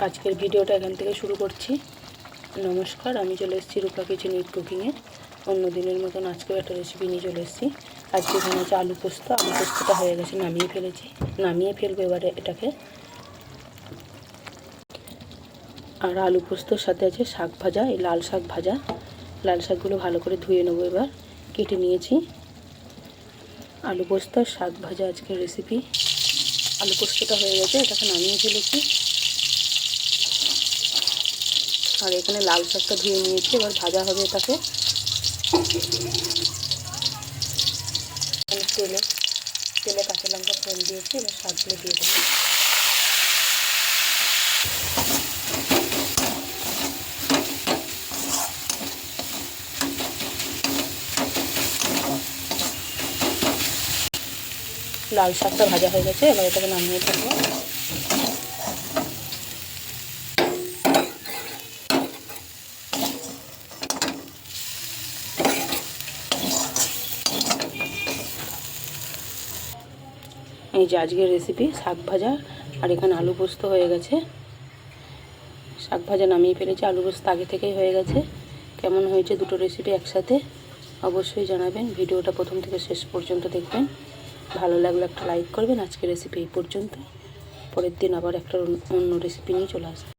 আজকের ভিডিওটা এখান থেকে শুরু করছি। নমস্কার, আমি চলে এসেছি রূপা কিচেন উইথ কুকিংয়ে। অন্য দিনের মতন আজকেও একটা রেসিপি নিয়ে চলে এসেছি। আজকে এখানে হচ্ছে আলু পোস্ত। আলু পোস্তটা হয়ে গেছে, নামিয়ে ফেলবো এবারে এটাকে। আর আলু পোস্তর সাথে আছে শাক ভাজা, এই লাল শাক ভাজা। লাল শাকগুলো ভালো করে ধুয়ে নেবো, এবার কেটে নিয়েছি। আলু পোস্ত আর শাক ভাজা আজকের রেসিপি। আলু পোস্তটা হয়ে গেছে, এটাকে নামিয়ে ফেলেছি। আর এখানে লাল শাকটা ধুয়ে নিয়েছি, এবার ভাজা হবে এটাকে। তেলে কাঁচা লঙ্কা ফোড়ন দিয়েছি, এবার শাকগুলো দিয়ে দেবো। লাল শাকটা ভাজা হয়ে গেছে, এবার এটাকে নামিয়ে ফেলবো। এই যে আজকের রেসিপি শাক ভাজা, আর এখানে আলু পোস্ত হয়ে গেছে। শাক ভাজা নামিয়ে ফেলেছি, আলু পোস্ত আগে থেকেই হয়ে গেছে। কেমন হয়েছে দুটো রেসিপি একসাথে অবশ্যই জানাবেন। ভিডিওটা প্রথম থেকে শেষ পর্যন্ত দেখবেন। ভালো লাগলে একটা লাইক করবেন। আজকের রেসিপি এই পর্যন্ত। পরের দিন আবার একটা অন্য রেসিপি নিয়ে চলে আসবে।